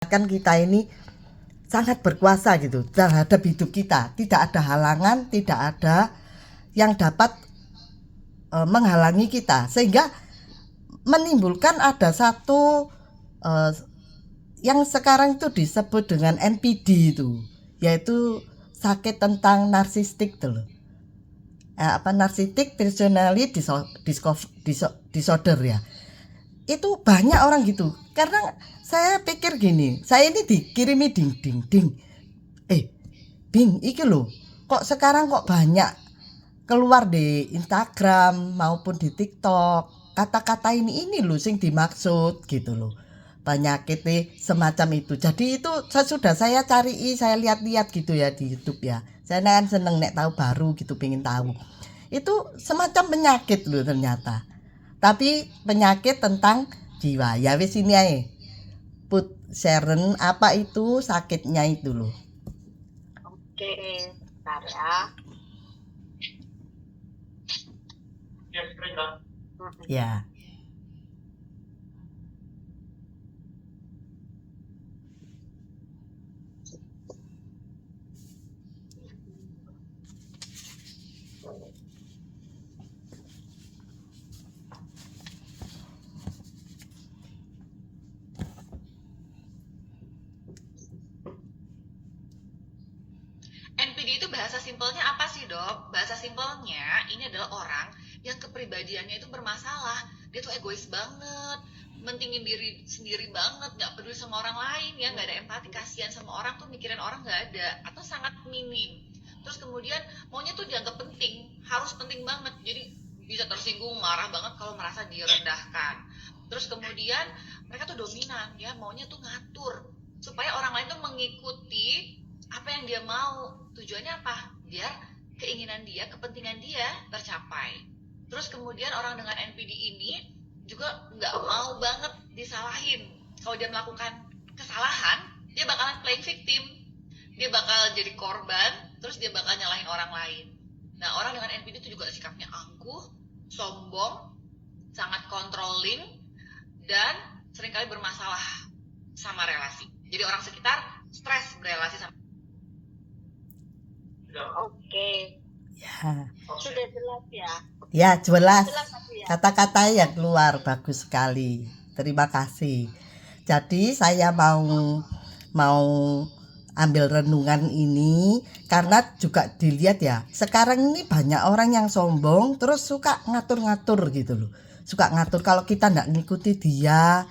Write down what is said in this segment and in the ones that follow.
Kan kita ini sangat berkuasa gitu terhadap hidup kita. Tidak ada halangan, tidak ada yang dapat menghalangi kita, sehingga menimbulkan ada satu yang sekarang itu disebut dengan NPD itu, yaitu sakit tentang narsistik tuh loh. Narcissistic personality disorder ya. Itu banyak orang gitu. Karena saya pikir gini, saya ini dikirimi ding. Bing, iki loh. Kok sekarang kok banyak keluar di Instagram maupun di TikTok kata-kata ini loh sing dimaksud gitu loh. Penyakit semacam itu. Jadi itu sudah saya cari, saya lihat-lihat gitu ya di YouTube ya. Saya kan seneng nek tahu baru gitu, pengen tahu. Itu semacam penyakit loh ternyata. Tapi penyakit tentang jiwa. Ya wis ini aja. Put Sharon, apa itu sakitnya itu loh. Oke, bentar ya. Ya. NPD itu bahasa simpelnya apa sih, Dok? Bahasa simpelnya ini adalah orang yang kepribadiannya itu bermasalah. Dia tuh egois banget, mentingin diri sendiri banget, nggak peduli sama orang lain, ya nggak ada empati, kasihan sama orang tuh, mikirin orang nggak ada atau sangat minim. Terus kemudian maunya tuh dianggap penting, harus penting banget. Jadi bisa tersinggung, marah banget kalau merasa direndahkan. Terus kemudian mereka tuh dominan, ya maunya tuh ngatur supaya orang lain tuh mengikuti apa yang dia mau. Tujuannya apa? Biar keinginan dia, kepentingan dia tercapai. Terus kemudian orang dengan NPD ini juga nggak mau banget disalahin. Kalau dia melakukan kesalahan, dia bakalan playing victim. Dia bakal jadi korban, terus dia bakal nyalahin orang lain. Nah, orang dengan NPD itu juga sikapnya angkuh, sombong, sangat controlling, dan seringkali bermasalah sama relasi. Jadi orang sekitar stres berelasi sama. Oke. Ya. Sudah jelas ya? Ya, jelas. Ya? Kata-kata yang keluar bagus sekali. Terima kasih. Jadi saya mau ambil renungan ini karena juga dilihat ya. Sekarang ini banyak orang yang sombong terus suka ngatur-ngatur gitu loh. Suka ngatur, kalau kita enggak ngikuti dia,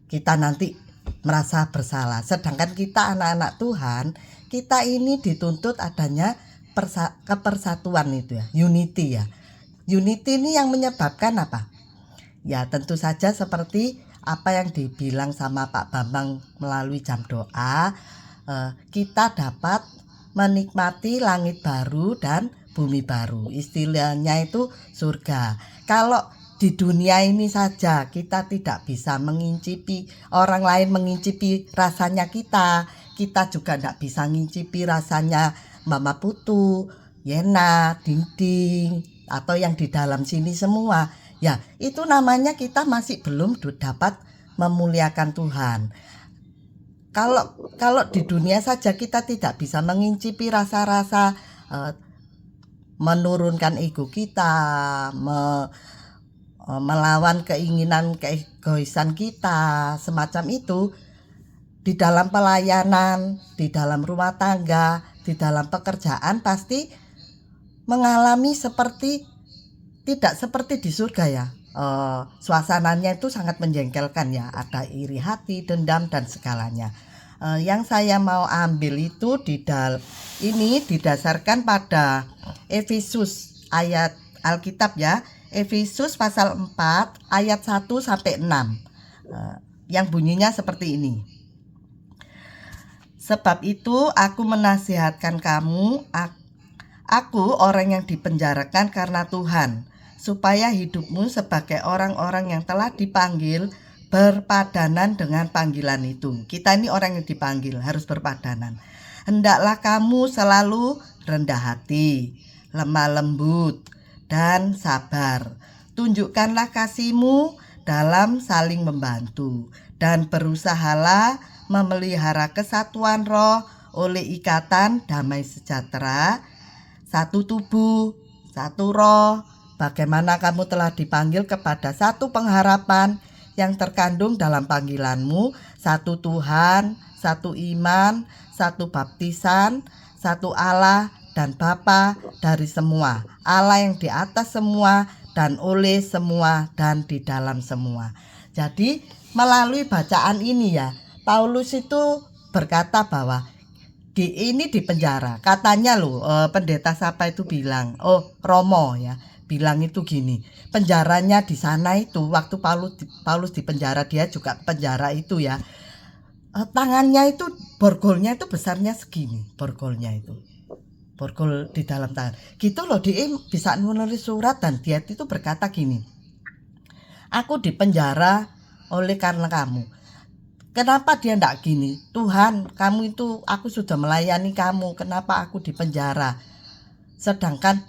kita nanti merasa bersalah. Sedangkan kita anak-anak Tuhan, kita ini dituntut adanya kepersatuan itu ya, unity ya. Unity ini yang menyebabkan apa? Ya tentu saja seperti apa yang dibilang sama Pak Bambang melalui jam doa, kita dapat menikmati langit baru dan bumi baru. Istilahnya itu surga. Kalau di dunia ini saja kita tidak bisa mengincipi, orang lain mengincipi rasanya kita juga tidak bisa mengincipi rasanya Mama Putu, Yena, Dinding, atau yang di dalam sini semua. Ya itu namanya kita masih belum dapat memuliakan Tuhan. Kalau di dunia saja kita tidak bisa mengincipi rasa-rasa, menurunkan ego kita, melawan keinginan keegoisan kita, semacam itu, di dalam pelayanan, di dalam rumah tangga, di dalam pekerjaan pasti mengalami tidak seperti di surga ya. Suasananya itu sangat menjengkelkan ya, ada iri hati, dendam dan segalanya. Yang saya mau ambil itu ini didasarkan pada Efesus ayat Alkitab ya. Efesus pasal 4 ayat 1 sampai 6. Yang bunyinya seperti ini. Sebab itu aku menasihatkan kamu, aku orang yang dipenjarakan karena Tuhan, supaya hidupmu sebagai orang-orang yang telah dipanggil berpadanan dengan panggilan itu. Kita ini orang yang dipanggil harus berpadanan. Hendaklah kamu selalu rendah hati, lemah lembut, dan sabar. Tunjukkanlah kasihmu dalam saling membantu, dan berusahalah memelihara kesatuan roh oleh ikatan damai sejahtera, satu tubuh, satu roh. Bagaimana kamu telah dipanggil kepada satu pengharapan yang terkandung dalam panggilanmu, satu Tuhan, satu iman, satu baptisan, satu Allah dan Bapa dari semua, Allah yang di atas semua dan oleh semua dan di dalam semua. Jadi melalui bacaan ini ya, Paulus itu berkata bahwa ini di penjara. Katanya loh, pendeta siapa itu bilang, Romo ya, bilang itu gini, penjaranya di sana itu waktu Paulus di penjara, dia juga penjara itu ya, tangannya itu borgolnya itu besarnya segini, borgolnya itu borgol di dalam tangan gitu loh. Dia bisa menulis surat dan dia itu berkata gini, aku di penjara oleh karena kamu. Kenapa dia enggak gini, Tuhan kamu itu, aku sudah melayani kamu, kenapa aku di penjara, sedangkan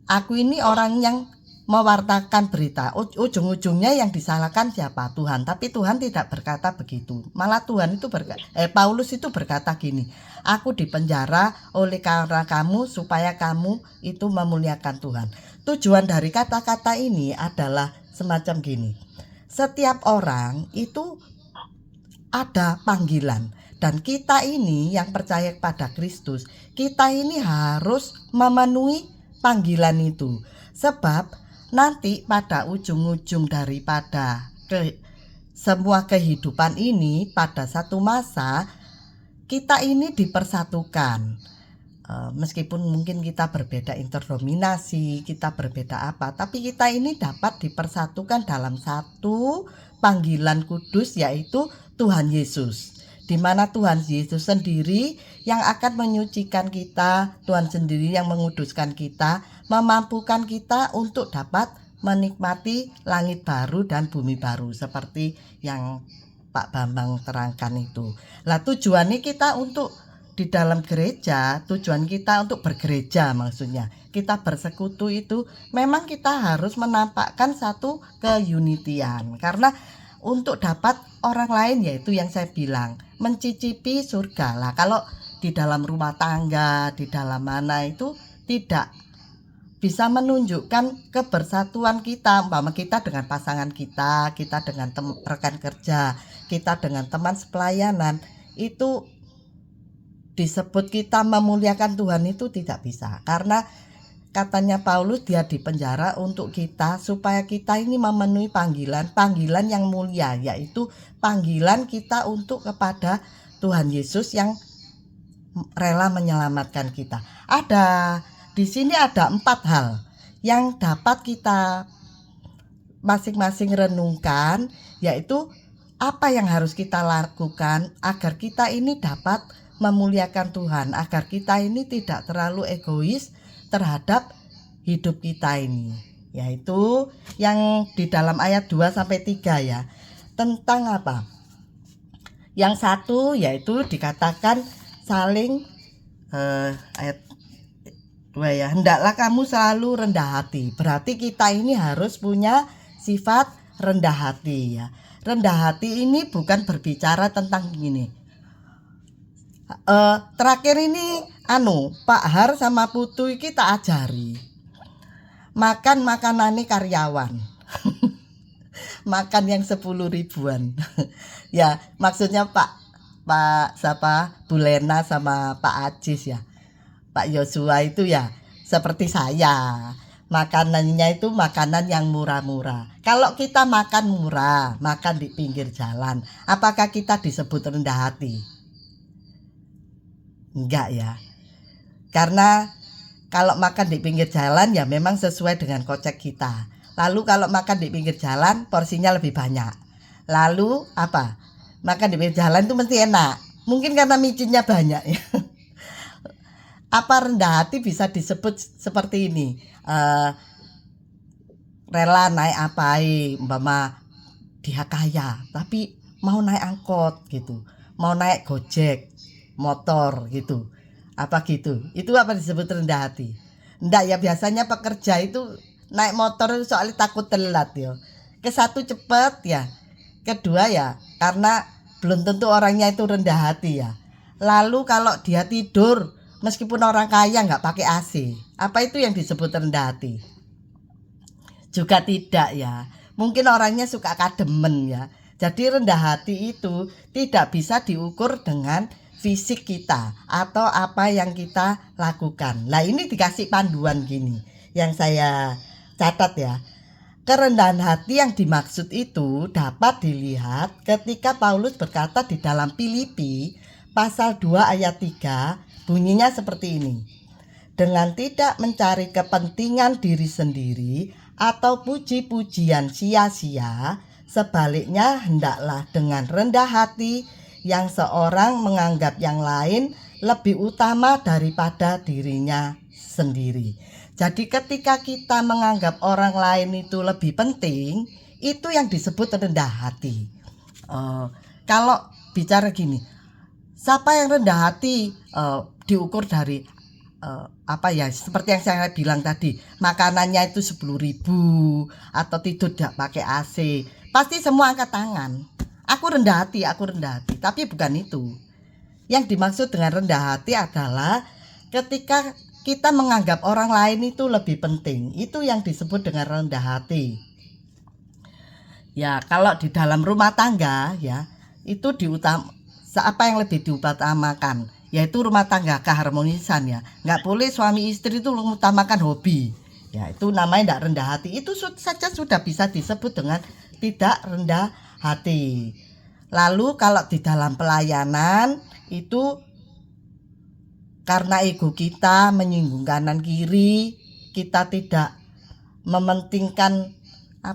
aku ini orang yang mewartakan berita. Ujung-ujungnya yang disalahkan siapa? Tuhan. Tapi Tuhan tidak berkata begitu. Malah Tuhan itu Paulus itu berkata gini, aku di penjara oleh karena kamu, supaya kamu itu memuliakan Tuhan. Tujuan dari kata-kata ini adalah semacam gini, setiap orang itu ada panggilan, dan kita ini yang percaya pada Kristus, kita ini harus memenuhi panggilan itu. Sebab nanti pada ujung-ujung daripada semua kehidupan ini, pada satu masa kita ini dipersatukan. Meskipun mungkin kita berbeda interdenominasi, kita berbeda apa, tapi kita ini dapat dipersatukan dalam satu panggilan kudus, yaitu Tuhan Yesus, di mana Tuhan Yesus sendiri yang akan menyucikan kita, Tuhan sendiri yang menguduskan kita, memampukan kita untuk dapat menikmati langit baru dan bumi baru seperti yang Pak Bambang terangkan itu. Lah tujuannya kita untuk di dalam gereja, tujuan kita untuk bergereja, maksudnya kita bersekutu itu memang kita harus menampakkan satu keunitian, karena untuk dapat orang lain, yaitu yang saya bilang, mencicipi surga. Lah kalau di dalam rumah tangga, di dalam mana itu tidak bisa menunjukkan kebersatuan kita, umpama kita dengan pasangan kita, kita dengan rekan kerja, kita dengan teman sepelayanan, itu disebut kita memuliakan Tuhan itu tidak bisa. Karena katanya Paulus, dia di penjara untuk kita, supaya kita ini memenuhi panggilan yang mulia, yaitu panggilan kita untuk kepada Tuhan Yesus yang rela menyelamatkan kita. Di sini ada 4 hal yang dapat kita masing-masing renungkan, yaitu apa yang harus kita lakukan agar kita ini dapat memuliakan Tuhan, agar kita ini tidak terlalu egois terhadap hidup kita ini, yaitu yang di dalam ayat 2-3 ya, tentang apa? Yang satu yaitu dikatakan saling ayat 2 ya, hendaklah kamu selalu rendah hati. Berarti kita ini harus punya sifat rendah hati ya. Rendah hati ini bukan berbicara tentang gini, terakhir ini Pak Har sama Putu kita ajari makan makanannya karyawan makan yang 10 ribuan ya, maksudnya Pak siapa, Bu Lena sama Pak Ajis ya, Pak Yosua itu ya seperti saya, makanannya itu makanan yang murah-murah. Kalau kita makan murah, makan di pinggir jalan, apakah kita disebut rendah hati? Enggak ya. Karena kalau makan di pinggir jalan ya memang sesuai dengan kocek kita. Lalu kalau makan di pinggir jalan porsinya lebih banyak. Lalu apa? Makan di pinggir jalan itu mesti enak. Mungkin karena micinnya banyak ya. Apa rendah hati bisa disebut seperti ini? Rela naik umpama dia kaya tapi mau naik angkot gitu, mau naik gojek, motor gitu, apa gitu, itu apa disebut rendah hati? Enggak ya, biasanya pekerja itu naik motor soalnya takut telat ya. Ke satu cepet ya, kedua ya karena belum tentu orangnya itu rendah hati ya. Lalu kalau dia tidur meskipun orang kaya nggak pakai AC, apa itu yang disebut rendah hati? Juga tidak ya. Mungkin orangnya suka kademen ya. Jadi rendah hati itu tidak bisa diukur dengan fisik kita atau apa yang kita lakukan. Nah ini dikasih panduan gini yang saya catat ya. Kerendahan hati yang dimaksud itu dapat dilihat ketika Paulus berkata di dalam Filipi pasal 2 ayat 3 bunyinya seperti ini. Dengan tidak mencari kepentingan diri sendiri atau puji-pujian sia-sia, sebaliknya hendaklah dengan rendah hati yang seorang menganggap yang lain lebih utama daripada dirinya sendiri. Jadi ketika kita menganggap orang lain itu lebih penting, itu yang disebut rendah hati. Kalau bicara gini, siapa yang rendah hati diukur dari apa ya, seperti yang saya bilang tadi, makanannya itu 10.000 atau tidur tidak pakai AC, pasti semua angkat tangan. Aku rendah hati, tapi bukan itu. Yang dimaksud dengan rendah hati adalah ketika kita menganggap orang lain itu lebih penting, itu yang disebut dengan rendah hati. Ya, kalau di dalam rumah tangga ya, itu apa yang lebih diutamakan, yaitu rumah tangga keharmonisan ya. Nggak boleh suami istri itu mengutamakan hobi. Ya, itu namanya tidak rendah hati. Itu saja sudah bisa disebut dengan tidak rendah hati. Lalu kalau di dalam pelayanan itu karena ego kita menyinggung kanan kiri, kita tidak mementingkan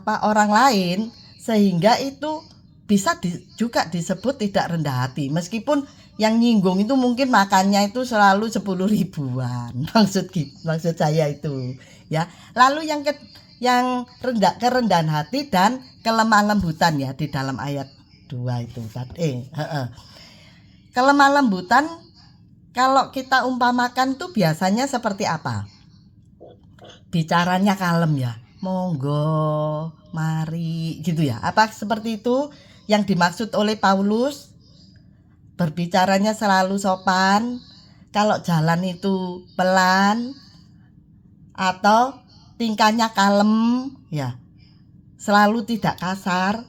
orang lain, sehingga itu bisa juga disebut tidak rendah hati. Meskipun yang nyinggung itu mungkin makannya itu selalu 10.000-an. Maksud saya itu ya. Lalu yang kerendahan hati dan kelemah lembutan ya di dalam ayat 2 itu tadi. Kelemah lembutan kalau kita umpamakan tuh biasanya seperti apa? Bicaranya kalem ya. Monggo, mari gitu ya. Apa seperti itu yang dimaksud oleh Paulus? Berbicaranya selalu sopan. Kalau jalan itu pelan atau tingkahnya kalem ya. Selalu tidak kasar.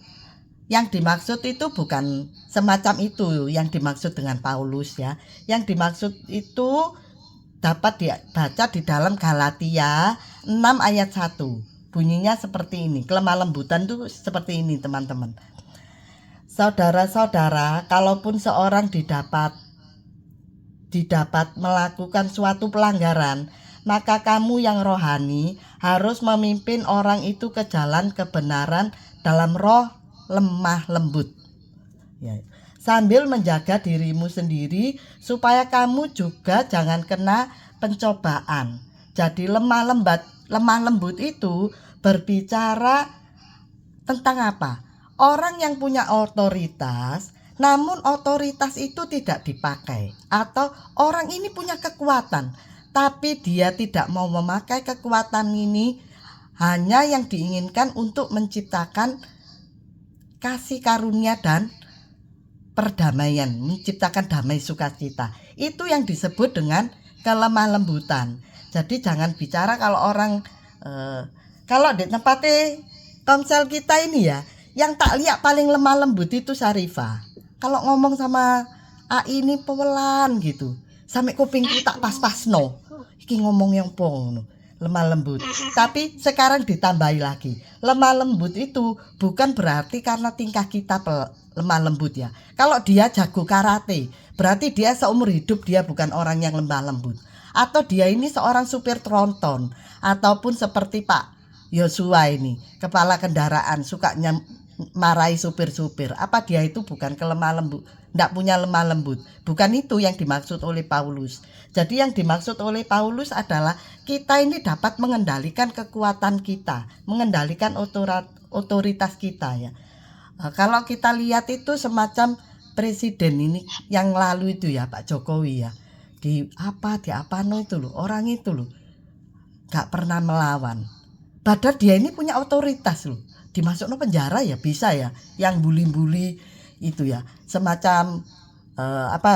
Yang dimaksud itu bukan semacam itu yang dimaksud dengan Paulus ya. Yang dimaksud itu dapat dibaca di dalam Galatia 6 ayat 1. Bunyinya seperti ini. Kelemah lembutan itu seperti ini teman-teman. Saudara-saudara, kalaupun seorang didapat melakukan suatu pelanggaran, maka kamu yang rohani harus memimpin orang itu ke jalan kebenaran dalam roh lemah lembut ya, sambil menjaga dirimu sendiri supaya kamu juga jangan kena pencobaan. Jadi lemah lembut itu berbicara tentang apa? Orang yang punya otoritas, namun otoritas itu tidak dipakai, atau orang ini punya kekuatan tapi dia tidak mau memakai kekuatan ini, hanya yang diinginkan untuk menciptakan kasih karunia dan perdamaian, menciptakan damai sukacita. Itu yang disebut dengan kelemah lembutan. Jadi jangan bicara kalau orang kalau di tempatnya Komsel kita ini ya, yang tak lihat paling lemah lembut itu Syarifah. Kalau ngomong sama AI ini pewelan gitu, sampai kupingku tak pas-pasno. Iki ngomong yang pong lemah lembut. Tapi sekarang ditambahi lagi, lemah lembut itu bukan berarti karena tingkah kita lemah lembut ya. Kalau dia jago karate, berarti dia seumur hidup dia bukan orang yang lemah lembut. Atau dia ini seorang supir tronton, ataupun seperti Pak Yosua ini, kepala kendaraan, sukanya marahi supir-supir. Apa dia itu bukan kelemah lembut? Tidak punya lemah lembut. Bukan itu yang dimaksud oleh Paulus. Jadi yang dimaksud oleh Paulus adalah kita ini dapat mengendalikan kekuatan kita, mengendalikan otoritas kita ya. Kalau kita lihat itu semacam presiden ini yang lalu itu ya, Pak Jokowi ya. Di apa no itu loh, orang itu loh gak pernah melawan. Padahal dia ini punya otoritas loh. Dimasukno penjara ya bisa ya. Yang bully-bully, itu ya, semacam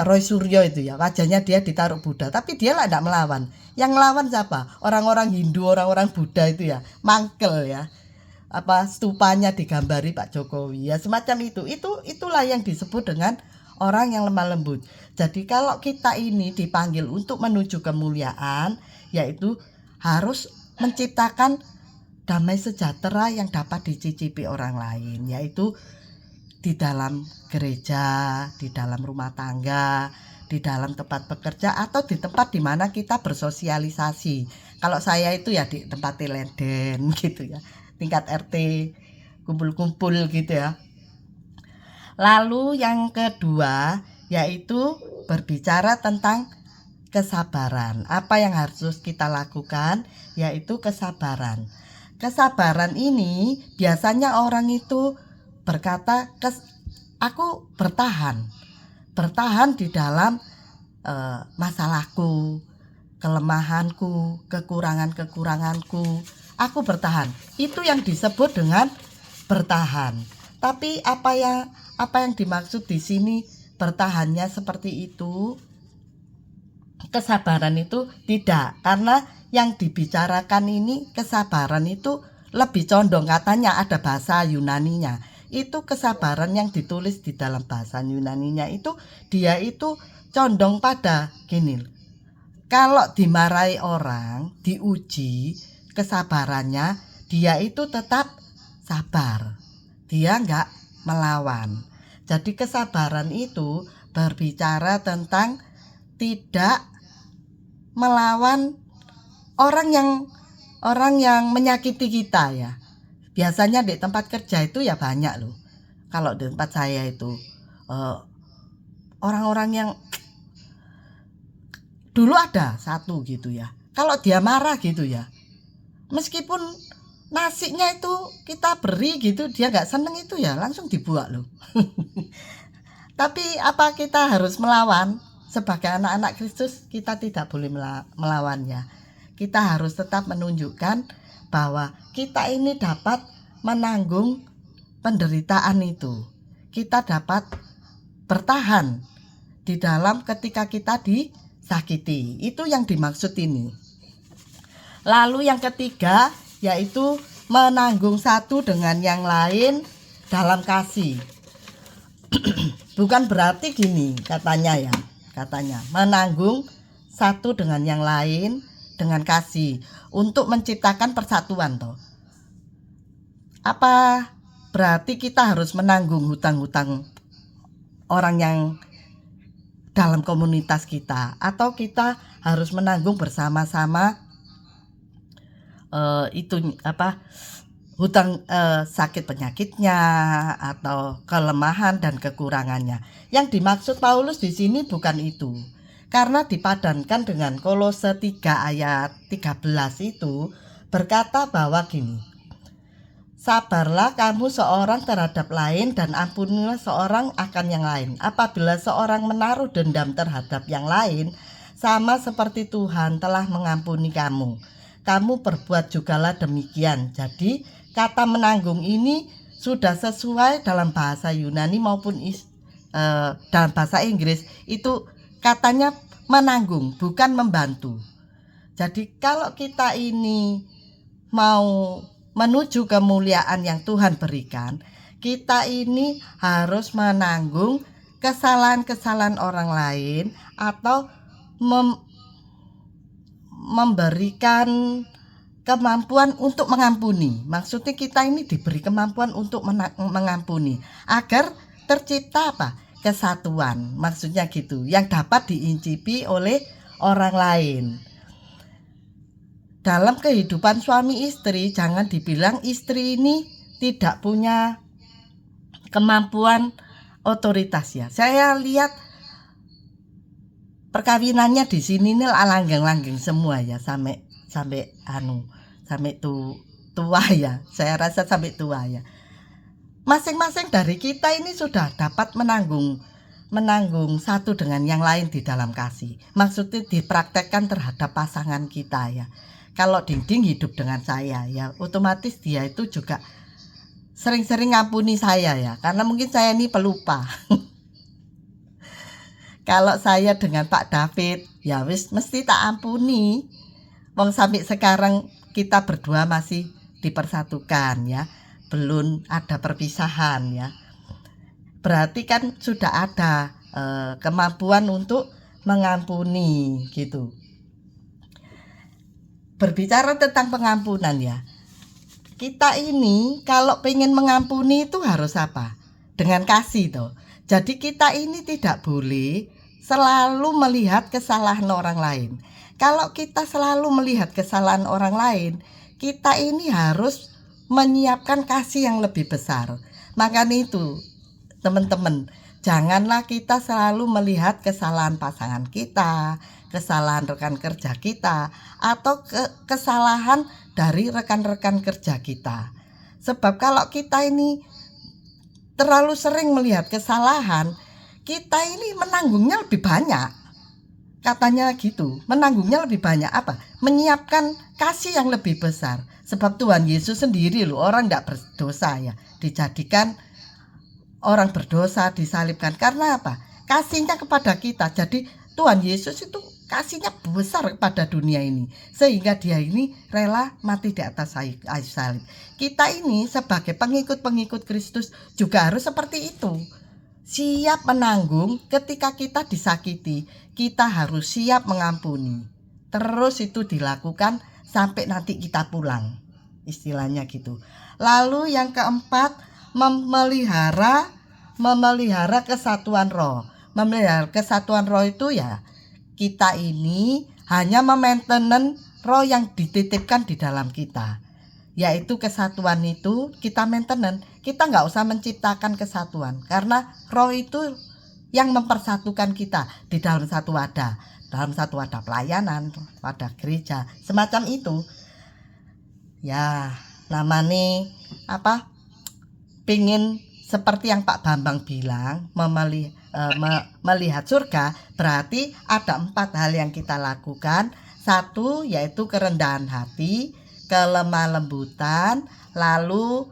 Roy Suryo itu ya, wajahnya dia ditaruh Buddha, tapi dia lah tidak melawan. Yang melawan siapa? Orang-orang Hindu, orang-orang Buddha itu ya, mangkel ya. Stupanya digambari Pak Jokowi ya, semacam itu. Itulah yang disebut dengan orang yang lemah lembut. Jadi kalau kita ini dipanggil untuk menuju kemuliaan, yaitu harus menciptakan damai sejahtera yang dapat dicicipi orang lain, yaitu di dalam gereja, di dalam rumah tangga, di dalam tempat bekerja, atau di tempat di mana kita bersosialisasi. Kalau saya itu ya di tempat teleden gitu ya, tingkat RT, kumpul-kumpul gitu ya. Lalu yang kedua yaitu berbicara tentang kesabaran. Apa yang harus kita lakukan? Yaitu kesabaran. Kesabaran ini biasanya orang itu berkata, aku bertahan di dalam masalahku, kelemahanku, kekuranganku, aku bertahan. Itu yang disebut dengan bertahan. Tapi apa yang dimaksud di sini bertahannya seperti itu? Kesabaran itu tidak, karena yang dibicarakan ini kesabaran itu lebih condong, katanya ada bahasa Yunaninya. Itu kesabaran yang ditulis di dalam bahasa Yunaninya itu, dia itu condong pada gini. Kalau dimarahi orang, diuji kesabarannya, dia itu tetap sabar. Dia enggak melawan. Jadi kesabaran itu berbicara tentang tidak melawan orang yang menyakiti kita ya. Biasanya di tempat kerja itu ya banyak loh. Kalau di tempat saya itu orang-orang yang dulu ada satu gitu ya. Kalau dia marah gitu ya, meskipun nasinya itu kita beri gitu, dia nggak seneng itu ya langsung dibuang loh. Tapi apa kita harus melawan? Sebagai anak-anak Kristus kita tidak boleh melawannya. Kita harus tetap menunjukkan bahwa kita ini dapat menanggung penderitaan itu. Kita dapat bertahan di dalam ketika kita disakiti. Itu yang dimaksud ini. Lalu yang ketiga yaitu menanggung satu dengan yang lain dalam kasih. Bukan berarti gini katanya menanggung satu dengan yang lain dengan kasih untuk menciptakan persatuan toh. Apa berarti kita harus menanggung hutang-hutang orang yang dalam komunitas kita, atau kita harus menanggung bersama-sama hutang sakit penyakitnya atau kelemahan dan kekurangannya. Yang dimaksud Paulus di sini bukan itu. Karena dipadankan dengan Kolose 3 ayat 13 itu berkata bahwa gini. Sabarlah kamu seorang terhadap lain dan ampunilah seorang akan yang lain. Apabila seorang menaruh dendam terhadap yang lain, sama seperti Tuhan telah mengampuni kamu. Kamu berbuat jugalah demikian. Jadi kata menanggung ini sudah sesuai dalam bahasa Yunani maupun dalam bahasa Inggris. Itu katanya menanggung, bukan membantu. Jadi kalau kita ini mau menuju kemuliaan yang Tuhan berikan, kita ini harus menanggung kesalahan-kesalahan orang lain atau memberikan kemampuan untuk mengampuni. Maksudnya kita ini diberi kemampuan untuk mengampuni agar tercipta kesatuan, maksudnya gitu, yang dapat diincipi oleh orang lain. Dalam kehidupan suami istri, jangan dibilang istri ini tidak punya kemampuan otoritas ya. Saya lihat perkawinannya di sini nih langgeng-langgeng semua ya, sampai tua ya. Saya rasa sampai tua ya. Masing-masing dari kita ini sudah dapat menanggung satu dengan yang lain di dalam kasih. Maksudnya dipraktekkan terhadap pasangan kita ya. Kalau Dinding hidup dengan saya ya, otomatis dia itu juga sering-sering ngampuni saya ya, karena mungkin saya ini pelupa. Kalau saya dengan Pak David, ya wis mesti tak ampuni. Wong sampai sekarang kita berdua masih dipersatukan ya, belum ada perpisahan ya. Berarti kan sudah ada kemampuan untuk mengampuni gitu. Berbicara tentang pengampunan ya, kita ini kalau pengen mengampuni itu harus apa? Dengan kasih toh. Jadi kita ini tidak boleh selalu melihat kesalahan orang lain. Kalau kita selalu melihat kesalahan orang lain, kita ini harus menyiapkan kasih yang lebih besar. Makanya itu, teman-teman, janganlah kita selalu melihat kesalahan pasangan kita, kesalahan rekan kerja kita, atau kesalahan dari rekan-rekan kerja kita. Sebab kalau kita ini terlalu sering melihat kesalahan, kita ini menanggungnya lebih banyak. Katanya gitu, menanggungnya lebih banyak apa? Menyiapkan kasih yang lebih besar. Sebab Tuhan Yesus sendiri loh, orang tidak berdosa ya, dijadikan orang berdosa, disalibkan. Karena apa? Kasihnya kepada kita. Jadi Tuhan Yesus itu kasihnya besar kepada dunia ini, sehingga dia ini rela mati di atas kayu salib. Kita ini sebagai pengikut-pengikut Kristus juga harus seperti itu. Siap menanggung ketika kita disakiti, kita harus siap mengampuni. Terus itu dilakukan sampai nanti kita pulang, istilahnya gitu. Lalu yang keempat, memelihara kesatuan roh. Memelihara kesatuan roh itu ya, kita ini hanya memainten roh yang dititipkan di dalam kita, yaitu kesatuan itu kita maintenance. Kita nggak usah menciptakan kesatuan, karena roh itu yang mempersatukan kita di dalam satu wadah, pelayanan, wadah gereja, semacam itu. Ya, namanya apa? Pingin seperti yang Pak Bambang bilang, melihat surga, berarti ada 4 hal yang kita lakukan. 1 yaitu kerendahan hati, kelemah lembutan, lalu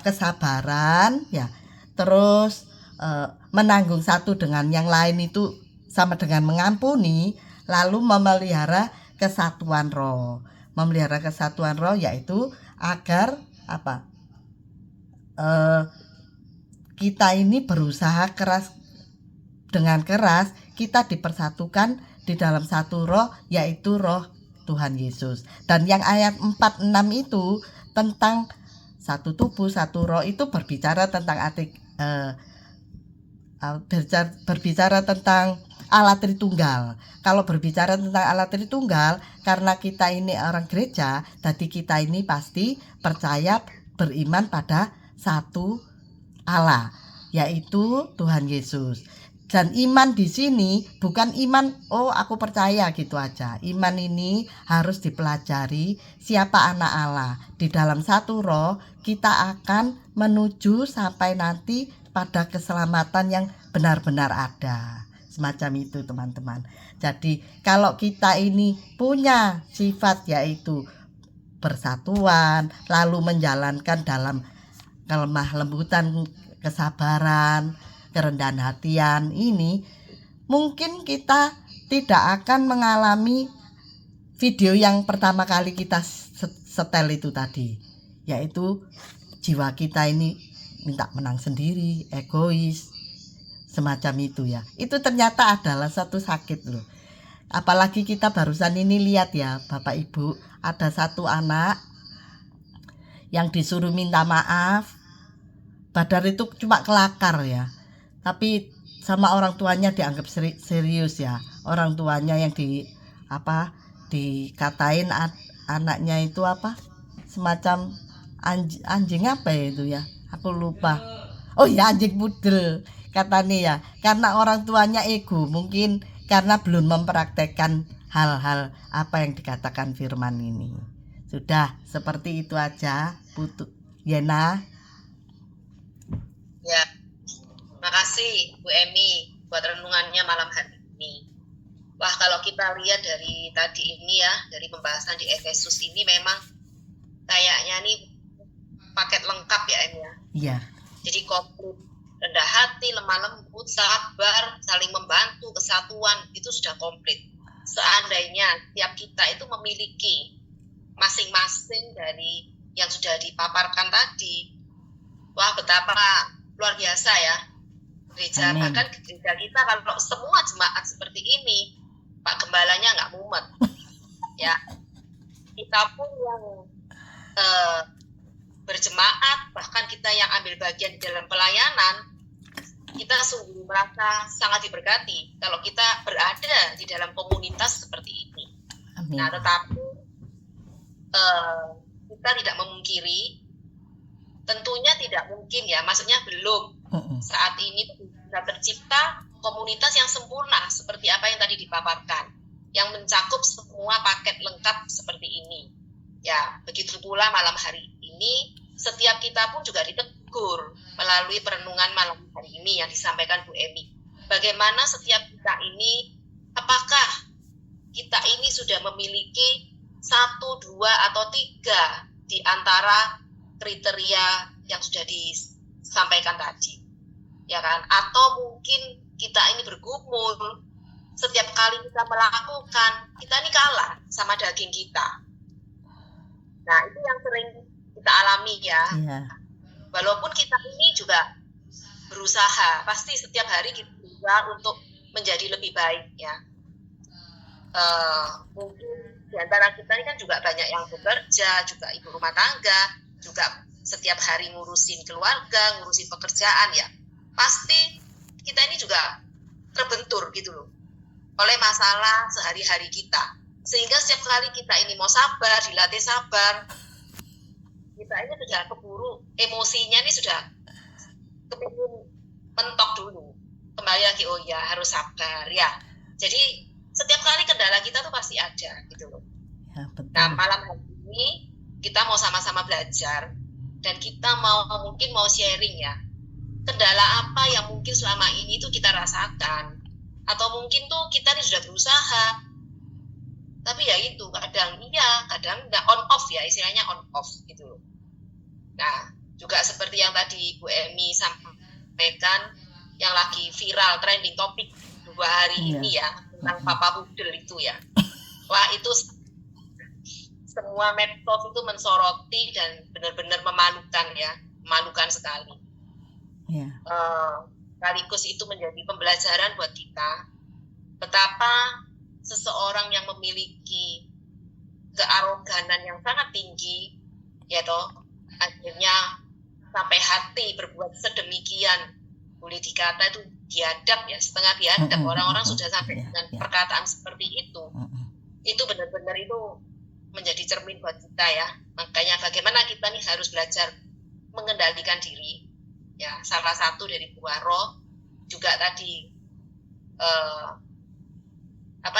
kesabaran ya. Terus menanggung satu dengan yang lain itu sama dengan mengampuni, lalu memelihara kesatuan roh. Memelihara kesatuan roh yaitu agar kita ini berusaha dengan keras kita dipersatukan di dalam satu roh, yaitu roh Tuhan Yesus. Dan yang ayat 4-6 itu tentang satu tubuh, satu roh, itu berbicara tentang berbicara tentang Allah Tritunggal. Kalau berbicara tentang Allah Tritunggal, karena kita ini orang gereja, jadi kita ini pasti percaya, beriman pada satu Allah, yaitu Tuhan Yesus. Dan iman di sini bukan iman aku percaya gitu aja. Iman ini harus dipelajari siapa anak Allah. Di dalam satu roh kita akan menuju sampai nanti pada keselamatan yang benar-benar ada. Semacam itu teman-teman. Jadi kalau kita ini punya sifat yaitu persatuan, lalu menjalankan dalam kelemah lembutan, kesabaran, kerendahan hatian ini, mungkin kita tidak akan mengalami video yang pertama kali kita setel itu tadi, yaitu jiwa kita ini minta menang sendiri, egois, semacam itu ya. Itu ternyata adalah satu sakit loh. Apalagi kita barusan ini lihat ya Bapak Ibu, ada satu anak yang disuruh minta maaf, padahal itu cuma kelakar ya, tapi sama orang tuanya dianggap serius ya. Orang tuanya yang dikatain anaknya itu semacam anjing apa ya itu ya, aku lupa. Oh ya, anjing pudel katanya ya, karena orang tuanya ego, mungkin karena belum mempraktekkan hal-hal apa yang dikatakan firman ini. Sudah, seperti itu aja Putu Yena. Ya, makasih Bu Emi buat renungannya malam hari ini. Wah, kalau kita lihat dari tadi ini ya, dari pembahasan di Efesus ini memang kayaknya nih paket lengkap ya Emi ya. Iya. Jadi komplit, rendah hati, lemah lembut, sabar, saling membantu, kesatuan, itu sudah komplit. Seandainya tiap kita itu memiliki masing-masing dari yang sudah dipaparkan tadi, wah betapa luar biasa ya gereja. Amin. Bahkan gereja kita kalau semua jemaat seperti ini, Pak Gembalanya nggak mumet ya. Kita pun yang berjemaat, bahkan kita yang ambil bagian di dalam pelayanan, kita sungguh merasa sangat diberkati kalau kita berada di dalam komunitas seperti ini. Amin. Nah, tetapi kita tidak memungkiri, tentunya tidak mungkin ya, maksudnya belum saat ini bisa tercipta komunitas yang sempurna seperti apa yang tadi dipaparkan, yang mencakup semua paket lengkap seperti ini. Ya, begitu pula malam hari ini, setiap kita pun juga ditegur melalui perenungan malam hari ini yang disampaikan Bu Emi. Bagaimana setiap kita ini, apakah kita ini sudah memiliki 1, 2, atau 3 di antara kriteria yang sudah disampaikan tadi, ya kan? Atau mungkin kita ini bergumul, setiap kali kita melakukan, kita ini kalah sama daging kita. Nah, itu yang sering kita alami ya. Iya. Walaupun kita ini juga berusaha, pasti setiap hari kita berusaha untuk menjadi lebih baik ya. Mungkin di antara kita ini kan juga banyak yang bekerja, juga ibu rumah tangga, juga setiap hari ngurusin keluarga, ngurusin pekerjaan ya. Pasti kita ini juga terbentur gitu loh oleh masalah sehari-hari kita. Sehingga setiap kali kita ini mau sabar, dilatih sabar, kita ini sudah keburu, emosinya ini sudah kepingin mentok dulu. Kembali lagi, oh ya harus sabar ya. Jadi setiap kali kendala kita tuh pasti ada gitu loh. Ya, betul. Nah, malam hari ini kita mau sama-sama belajar dan kita mungkin mau sharing ya. Kendala apa yang mungkin selama ini tuh kita rasakan, atau mungkin tuh kita ini sudah berusaha, tapi ya itu kadang iya, kadang nggak, on off ya, istilahnya on off gitu loh. Nah, juga seperti yang tadi Bu Emi sampaikan, yang lagi viral trending topik 2 hari ini ya, tentang Papa Pudel itu ya. Wah, itu semua medsos itu mensoroti dan benar-benar memalukan ya, memalukan sekali. Ya. Sekaligus itu menjadi pembelajaran buat kita betapa seseorang yang memiliki kearoganan yang sangat tinggi, ya toh, akhirnya sampai hati berbuat sedemikian, boleh dikata itu biadab ya, setengah biadab. Orang-orang sudah sampai dengan perkataan seperti itu benar-benar itu menjadi cermin buat kita ya. Makanya bagaimana kita nih harus belajar mengendalikan diri ya. Salah satu dari buah roh juga tadi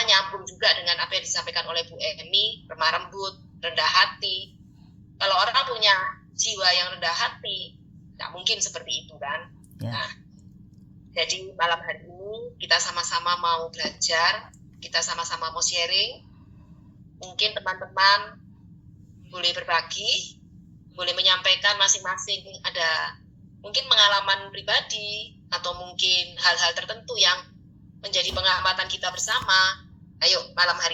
nyambung juga dengan apa yang disampaikan oleh Bu Emi, lemah lembut, rendah hati. Kalau orang punya jiwa yang rendah hati, nggak mungkin seperti itu kan. Nah, jadi malam hari ini kita sama-sama mau belajar, kita sama-sama mau sharing. Mungkin teman-teman boleh berbagi, boleh menyampaikan masing-masing ada mungkin pengalaman pribadi atau mungkin hal-hal tertentu yang menjadi pengamatan kita bersama. Ayo malam hari ini